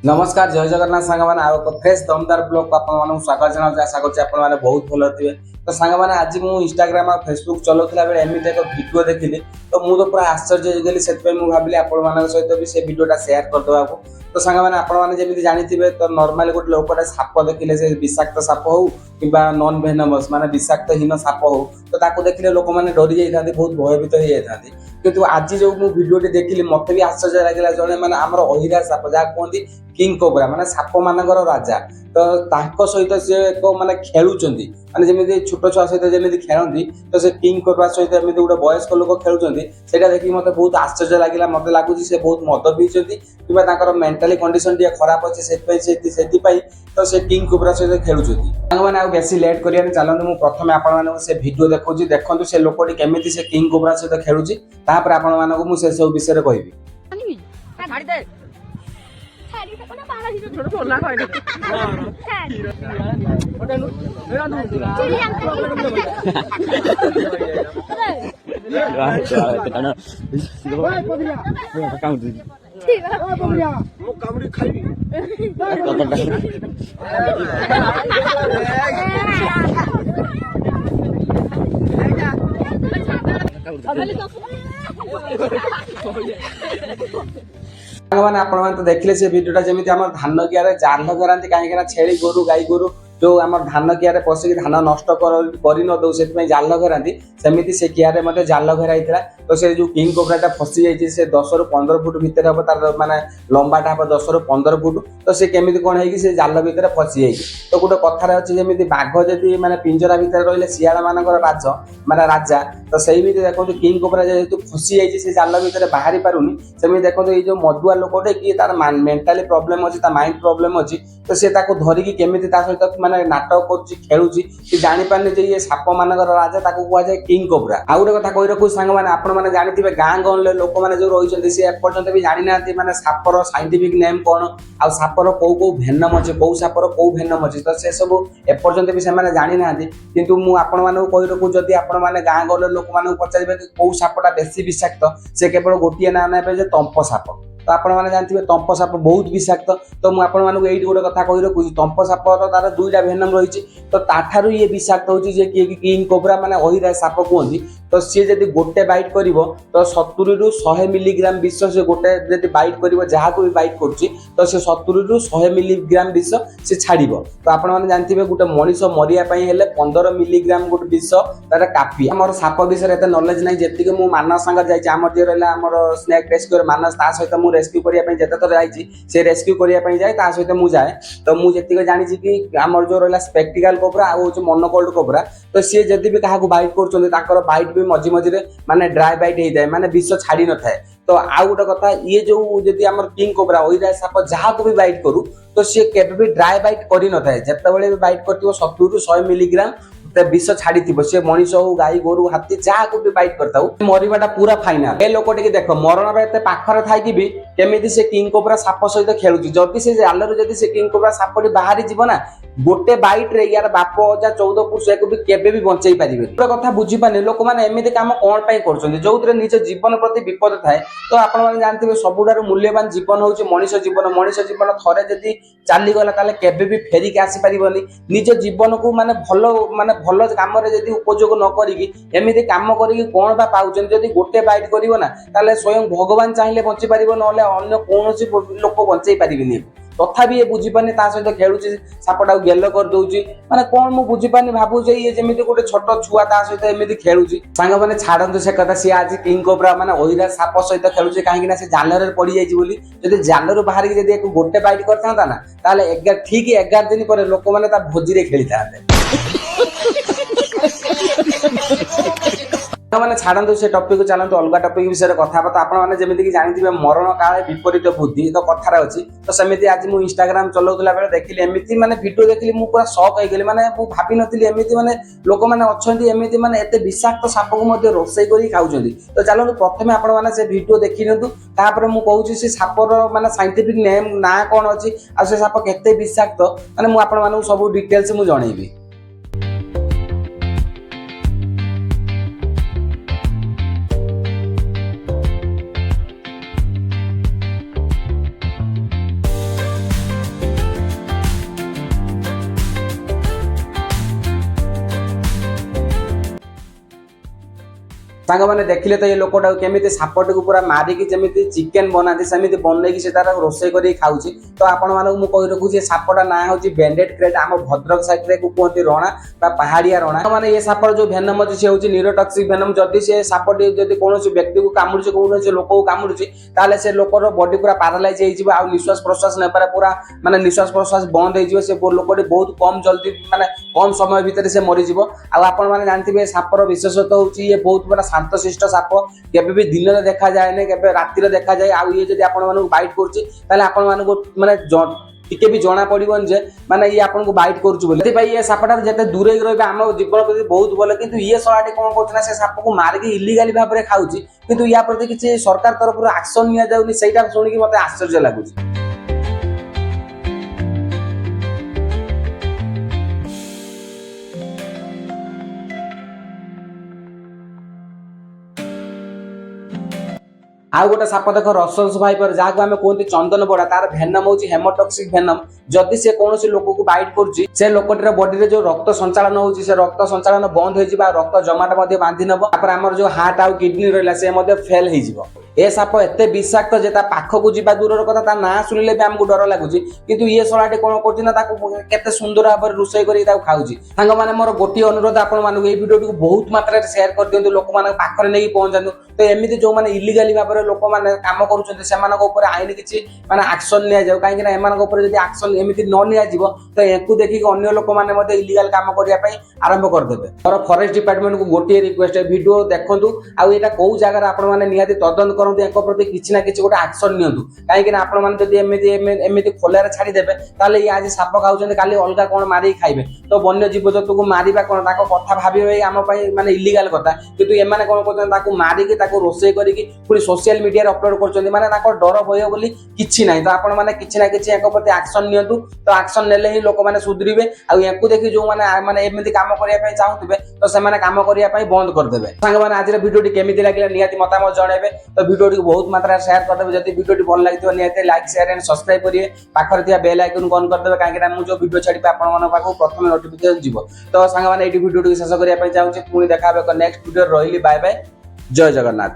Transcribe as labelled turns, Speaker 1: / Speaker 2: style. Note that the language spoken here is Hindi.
Speaker 1: नमस्कार जय जगन्नाथ सांग मैंने आउ फ्रेश दमदार ब्लॉग को आप स्वागत जनाऊँ आशा कर बहुत भल थे। तो सांग मैंने आज मुझे इंस्टाग्राम और फेसबुक चलाऊला बेले एमती एक वीडियो देखिली तो मुझे पूरा आश्चर्य होगली से भाविली आपण सहित भी से वीडियोटा शेयर करदेवा। तो सांग मैंने आपड़ी जानी तो नॉर्मली गोटे लोकटे साप देखिले से विषाक्त साप हो कि नॉन भेनमस माने विषाक्तहीन साप हो तो ताको देखिले लोक मैंने डरी जाते बहुत भयभीत हो जाते। किंतु आज जो मुझे वीडियो देखिली मत भी आश्चर्य लगे जड़े मैंने आम अहिरा साप जहाँ कहते किंग कोब्रा माने साप मानकर राजा तो ताको सहित से एक माने खेलुचंदी माने जेमिति छोट छुआ सहित जेमिति खेलंदी तो से किंग कोब्रा सहित एमिति गोटे वयस्क लोक खेलुचंदी सेटा देखि मते बहुत आश्चर्य लागिला। मते लागुची से बहुत मद पीचंदी किबा ताकर मेंटली कंडीशन टिया खराब अछि सेति पई तो से किंग कोब्रा सहित खेलुचंदी। संग माने आ बेसी लेट करिया चलंतु मु प्रथमे आपण मानक से वीडियो देखौची देखंतु से लोकटी केमिति से किंग कोब्रा सहित खेलुची तापर आपण मानक मु से सब विषय रे कहबी।
Speaker 2: छाड़ी दे छाड़ी को ना बाहर ही छोड़ छोड़ ना खाए ओटे नु मेरा नु चिड़ी
Speaker 1: मैंने आप देखिले से वीडियोटा जमी आम धान किया जाल कराती कहीं छेली गोरु गाई गोरु जो आम धान किया पशिक धान नष्ट कर नदौ से जाल कराती सेमती से किया मत जाल घेराई तो से जो किंग कोब्राटा फसी जाइए से 10 ରୁ 15 फुट भितर हम तार माने लंबाटा हम 10 ରୁ 15 फुट तो से केमिति कोन है कि से जाल भितर फसी जाइए। तो गोटे कथार अच्छी जमी बाघ जदि माने पिंजरा भितर रहिले सियाल मानकर राज माने राजा तो सही देखो किंग कोब्रा जेहेतु फसी जाइए से जाल भितर बाहरी पारुनी सेमि देखो ये जो मधुआ लोकटे कि तार मेंटाली प्रॉब्लम अछि माइंड प्रॉब्लम अछि तो से ताको धरिकी केमिति ता सहित माने नाटक करूची खेलुची कि जानि पारने जे ये साप मानकर राजा ताको कुआ जाय किंग कोब्रा। आ गोटे कथा कहि रखु संग माने आपण माने जानिथिबे गां गले लोक माने जो रहिचंती से एपर्यंत भी जानि नाथि माने सापर साइंटिफिक नेम कोन आ सापर को भेनम अछि को सापर को भेनम अछि तो से सब एपर्यंत भी से माने जानि नाथि। किंतु मु आपण माने कहि रखु जदि आपण माने गां गले लोक माने पचारिबे कि को सापटा बेसी विषाक्त से केवल गोटिए ना नेबे जे तंप साप। तो आपण माने जानथिबे तंप साप बहुत विषाक्त तो मु आपण मानकु एठी गोटे कथा कहि रखु तंप साप तार दुईटा भेनम रहिछि तो ताठारु ये विषाक्त होछि जे किंग कोब्रा माने अहिरा साप कहंती तो सी जदि गोटे बाइट करिवो तो 70 ରୁ 100 मिलीग्राम विष से गोटे जदि बाइट करिवो जहा को भी बाइट करछि तो से 70 ରୁ 100 मिलीग्राम विष से छाड़िबो। तो आपण माने जानथिबे गोटे मनीष मरिया पई हेले 15 मिलीग्राम गोटे विष तार काफी। हमर साप विषय एते नॉलेज नै जेतिके मु मानस संग जाय हमर जे रहला हमर स्नेक रेस्क्यूअर मानस ता सहित मु रेस्क्यू करिया पई जेते तो जायछि से रेस्क्यू करिया पई जाय ता सहित मु जाय तो मु जेतिके जानि छि कि हमर जो रहला स्पेक्टिकल कोब्रा आ होछ मोनोकोल्ड कोब्रा तो से जदि भी काहा को बाइट करछों ताकर बाइट भी मझी मझी माने ड्राई बाइट हो जाए माने विष छाड़ी न थाए। तो आउ गोटे कथा ये जो जदि हमर किंग कोब्रा अहिरा साप जहाँ को भी बाइट करू तो सी केबे भी ड्राई बाइट करि न थाए जेतेबेले भी बाइट करथिबो 70 ରୁ 100 मिलीग्राम विष छाड़ी से मनीष हो गाई गोरु हाथी जहाँ को भी बाइट करता मरवाटा पूरा फाइनाल। ए लोक टिके देख मरण एते पाखरे थाइकी भी केमिति से किंग कोब्रा साप सहित खेलुची जदि से जालरू जदि से किंग कोब्रा सापटी बाहरी जीव ना गोटे बाइट रे यार बाप अजा 14 पुरुष एक भी केबे भी बंचई पारिबे। गोटे कथा बुझी पाने लोक माने एमिति काम कोन पई करछन्ती जोउतरे निज जीवन प्रति विपद थाए। तो आपण माने जानथिबे सबुडारू मूल्यवान जीवन होउची मनीष जीवन थरे जदि चाली गला ताले केबे भी फेरी के आसी पारिबनी। निज जीवन को माने भल काम रे जदि उपयोग न करिकी एमिति काम करिकी कोन बा पाउछन जदि गोटे बाइट करिवो ना ताले स्वयं भगवान चाहिले बंची पारिबो नले अन्य कोनोसी लोक बंचई पारिबिनी। तथापि ये बुझी पानी ता सहित खेलुची सापटा गेल कर दउची माने कोन मु बुझी पानी भाबु जे ये जेमिति गोटे छोट छुआ ता सहित एमिति खेलुची। सांग माने छाडंतु से कथा सी आज किंग कोब्रा माने अहिरा साप सहित खेलुची काहे ना से जाल रे पड़ी जाईची बोली जदि जाल रो बाहर के जदि एक गोटे बाइट करथांता ना ताले 11 ठीक 11 दिन पर लोक माने ता भोजी रे खेली थांते। ମାନେ ଛାଡ଼ନ୍ତୁ ସେ ଟପିକ ଚାଲନ୍ତୁ ଅଲଗା ଟପିକ ବିଷୟରେ କଥା ହେବା। ତ ଆପଣମାନେ ଯେମିତିକି ଜାଣିଥିବେ ମରଣ କାଳେ ବିପରୀତ ବୁଦ୍ଧି ତ କଥାରେ ଅଛି। ତ ସେମିତି ଆଜି ମୁଁ ଇନଷ୍ଟାଗ୍ରାମ ଚଲାଉଥିଲା ବେଳେ ଦେଖିଲି ଏମିତି ମାନେ ଭିଡ଼ିଓ ଦେଖିଲି ମୁଁ ପୁରା ସକ୍ ହେଇଗଲି। ମାନେ ମୁଁ ଭାବିନଥିଲି ଏମିତି ମାନେ ଲୋକମାନେ ଅଛନ୍ତି ଏମିତି ମାନେ ଏତେ ବିଷାକ୍ତ ସାପକୁ ମଧ୍ୟ ରୋଷେଇ କରି ଖାଉଛନ୍ତି। ତ ଚାଲନ୍ତୁ ପ୍ରଥମେ ଆପଣମାନେ ସେ ଭିଡ଼ିଓ ଦେଖି ନିଅନ୍ତୁ, ତାପରେ ମୁଁ କହୁଛି ସେ ସାପର ମାନେ ସାଇଣ୍ଟିଫିକ ନେମ୍ ନାଁ କ'ଣ ଅଛି ଆଉ ସେ ସାପ କେତେ ବିଷାକ୍ତ ମାନେ ମୁଁ ଆପଣମାନଙ୍କୁ ସବୁ ଡିଟେଲ୍ସ ମୁଁ ଜଣେଇବି। ସାଙ୍ଗମାନେ ଦେଖିଲେ ତ ଏ ଲୋକଟାକୁ କେମିତି ସାପଟିକୁ ପୁରା ମାରିକି ଯେମିତି ଚିକେନ ବନାନ୍ତି ସେମିତି ବନେଇକି ସେ ତାର ରୋଷେଇ କରିକି ଖାଉଛି। ତ ଆପଣମାନଙ୍କୁ ମୁଁ କହି ରଖୁଛି ଏ ସାପଟା ନାଁ ହେଉଛି ବେଣ୍ଡେଡ କ୍ରେଟ୍। ଆମ ଭଦ୍ରକ ସାଇଡରେ କୁହନ୍ତି ରଣା ବା ପାହାଡ଼ିଆ ରଣା। ମାନେ ଏ ସାପର ଯୋଉ ଭେନମ ଅଛି ସେ ହେଉଛି ନ୍ୟୁରୋଟକ୍ସିକ ଭେନମ। ଯଦି ସେ ସାପଟି ଯଦି କୌଣସି ବ୍ୟକ୍ତିକୁ କାମୁଡୁଛି କୌଣସି ଲୋକକୁ କାମୁଡୁଛି ତାହେଲେ ସେ ଲୋକର ବଡି ପୁରା ପାରାଲାଇଜ ହେଇଯିବ ଆଉ ନିଶ୍ୱାସ ପ୍ରଶ୍ୱାସ ନେବାରେ ପୁରା ମାନେ ନିଶ୍ୱାସ ପ୍ରଶ୍ୱାସ ବନ୍ଦ ହେଇଯିବ। ସେ ଲୋକଟି ବହୁତ କମ ଜଲ୍ଦି ମାନେ କମ ସମୟ ଭିତରେ ସେ ମରିଯିବ। ଆଉ ଆପଣମାନେ ଜାଣିଥିବେ ଏ ସାପର ବିଶେଷତ୍ୱ ହେଉଛି ଇଏ ବହୁତ ମାନେ ଶାନ୍ତଶିଷ୍ଟ ସାପ, କେବେ ବି ଦିନରେ ଦେଖାଯାଏନି, କେବେ ରାତିରେ ଦେଖାଯାଏ। ଆଉ ଇଏ ଯଦି ଆପଣମାନଙ୍କୁ ବାଇଟ୍ କରୁଛି ତାହେଲେ ଆପଣମାନଙ୍କୁ ମାନେ ଟିକେ ବି ଜଣା ପଡିବନି ଯେ ମାନେ ଇଏ ଆପଣଙ୍କୁ ବାଇଟ୍ କରୁଛି ବୋଲି। ସେଥିପାଇଁ ଏ ସାପଠାରୁ ଯେତେ ଦୂରେଇକି ରହିବେ ଆମ ଜୀବନ ପ୍ରତି ବହୁତ ଭଲ। କିନ୍ତୁ ଇଏ ଶଳାଟି କ'ଣ କରୁଛି ନା ସେ ସାପକୁ ମାରିକି ଇଲିଗାଲି ଭାବରେ ଖାଉଛି, କିନ୍ତୁ ୟା ପ୍ରତି କିଛି ସରକାର ତରଫରୁ ଆକ୍ସନ ନିଆଯାଉନି। ସେଇଟା ଶୁଣିକି ମତେ ଆଶ୍ଚର୍ଯ୍ୟ ଲାଗୁଛି। ଆଉ ଗୋଟେ ସାପ ଦେଖ ରସସ ଭାଇପର ଯାହାକୁ ଆମେ କୁହନ୍ତି ଚନ୍ଦନ ବୋଡା, ତାର ଭେନମ ହେଉଛି ହେମୋଟକ୍ସିକ ଭେନମ। ଯଦି ସେ କୌଣସି ଲୋକକୁ ବାଇଟ୍ କରୁଛି ସେ ଲୋକଟିର ବଡିରେ ଯୋଉ ରକ୍ତ ସଞ୍ଚାଳନ ହେଉଛି ସେ ରକ୍ତ ସଞ୍ଚାଳନ ବନ୍ଦ ହେଇଯିବ ଆଉ ରକ୍ତ ଜମାଟ ମଧ୍ୟ ବାନ୍ଧି ନେବ। ତାପରେ ଆମର ଯୋଉ ହାର୍ଟ ଆଉ କିଡନୀ ରହିଲା ସେ ମଧ୍ୟ ଫେଲ ହେଇଯିବ। ଏ ସାପ ଏତେ ବିଷାକ୍ତ ଯେ ତା ପାଖକୁ ଯିବା ଦୂରର କଥା, ତା ନାଁ ଶୁଣିଲେ ବି ଆମକୁ ଡର ଲାଗୁଛି। କିନ୍ତୁ ଇଏ ଶଳାଟି କ'ଣ କରୁଛି ନା ତାକୁ କେତେ ସୁନ୍ଦର ଭାବରେ ରୋଷେଇ କରି ତାକୁ ଖାଉଛି। ସାଙ୍ଗମାନେ ମୋର ଗୋଟିଏ ଅନୁରୋଧ ଆପଣମାନଙ୍କୁ, ଏଇ ଭିଡ଼ିଓଟିକୁ ବହୁତ ମାତ୍ରାରେ ସେୟାର କରିଦିଅନ୍ତୁ, ଲୋକମାନଙ୍କ ପାଖରେ ନେଇକି ପହଞ୍ଚାନ୍ତୁ। ତ ଏମିତି ଯୋଉମାନେ ଇଲିଗାଲି ଭାବରେ ଲୋକମାନେ କାମ କରୁଛନ୍ତି ସେମାନଙ୍କ ଉପରେ ଆଇନ କିଛି ମାନେ ଆକ୍ସନ ନିଆଯାଉ। କାହିଁକି ନା ଏମାନଙ୍କ ଉପରେ ଯଦି ଆକ୍ସନ ଏମିତି ନ ନିଆଯିବ ତ ୟାକୁ ଦେଖିକି ଅନ୍ୟ ଲୋକମାନେ ମଧ୍ୟ ଇଲିଗାଲ କାମ କରିବା ପାଇଁ ଆରମ୍ଭ କରିଦେବେ। ମୋର ଫରେଷ୍ଟ ଡିପାର୍ଟମେଣ୍ଟକୁ ଗୋଟିଏ ରିକ୍ୱେଷ୍ଟ, ଭିଡ଼ିଓ ଦେଖନ୍ତୁ ଆଉ ଏଇଟା କୋଉ ଜାଗାରେ ଆପଣମାନେ ନିହାତି ତଦନ୍ତ କରନ୍ତୁ, ୟାଙ୍କ ପ୍ରତି କିଛି ନା କିଛି ଗୋଟେ ଆକ୍ସନ ନିଅନ୍ତୁ। କାହିଁକି ନା ଆପଣମାନେ ଯଦି ଏମିତି ଖୋଲାରେ ଛାଡ଼ିଦେବେ ତାହେଲେ ଇଏ ଆଜି ସାପ ଖାଉଛନ୍ତି କାଲି ଅଲଗା କ'ଣ ମାରିକି ଖାଇବେ। ତ ବନ୍ୟ ଜୀବଜନ୍ତୁକୁ ମାରିବା କ'ଣ ତାଙ୍କ କଥା ଭାବିବେ ଆମ ପାଇଁ ମାନେ ଇଲିଗାଲ କଥା, କିନ୍ତୁ ଏମାନେ କ'ଣ କରୁଛନ୍ତି ତାକୁ ମାରିକି ତାକୁ ରୋଷେଇ କରିକି ପୁଣି ସୋସିଆଲ ମିଡିଆରେ ଅପଲୋଡ କରୁଛନ୍ତି। ମାନେ ତାଙ୍କ ଡର ଭୟ ବୋଲି କିଛି ନାହିଁ। ତ ଆପଣମାନେ କିଛି ନା କିଛି ୟାଙ୍କ ପ୍ରତି ଆକ୍ସନ ନିଅନ୍ତୁ। ତ ଆକ୍ସନ ନେଲେ ହିଁ ଲୋକମାନେ ସୁଧରିବେ। ଆଉ ୟାଙ୍କୁ ଦେଖି ଯୋଉମାନେ ମାନେ ଏମିତି କାମ କରିବା ପାଇଁ ଚାହୁଁଥିବେ ତ ସେମାନେ କାମ କରିବା ପାଇଁ ବନ୍ଦ କରିଦେବେ। ସାଙ୍ଗମାନେ ଆଜିର ଭିଡ଼ିଓଟି କେମିତି ଲାଗିଲା ନିହାତି ମତାମତ ଜଣାଇବେ। ତ ଭିଡ଼ିଓଟିକୁ ବହୁତ ମାତ୍ରାରେ ସେୟାର କରିଦେବେ। ଯଦି ଭିଡ଼ିଓଟି ଭଲ ଲାଗିଥିବ ନିହାତି ଲାଇକ୍ ସେୟାର ଏଣ୍ଡ ସବସ୍କ୍ରାଇବ କରିବେ। ପାଖରେ ଥିବା ବେଲ୍ ଆଇକନକୁ ଅନ୍ କରିଦେବେ, କାହିଁକି ନା ମୁଁ ଯୋଉ ଭିଡ଼ିଓ ଛାଡ଼ିବି ଆପଣମାନଙ୍କ ପାଖକୁ ପ୍ରଥମେ ନୋଟିଫିକେସନ ଯିବ। ତ ସାଙ୍ଗମାନେ ଏଇଠି ଭିଡ଼ିଓଟିକୁ ଶେଷ କରିବା ପାଇଁ ଚାହୁଁଛି। ପୁଣି ଦେଖା ହେବ ଏକ ନେକ୍ସଟ ଭିଡ଼ିଓରେ। ରହିଲି, ବାଏ ବାଏ, ଜୟ ଜଗନ୍ନାଥ।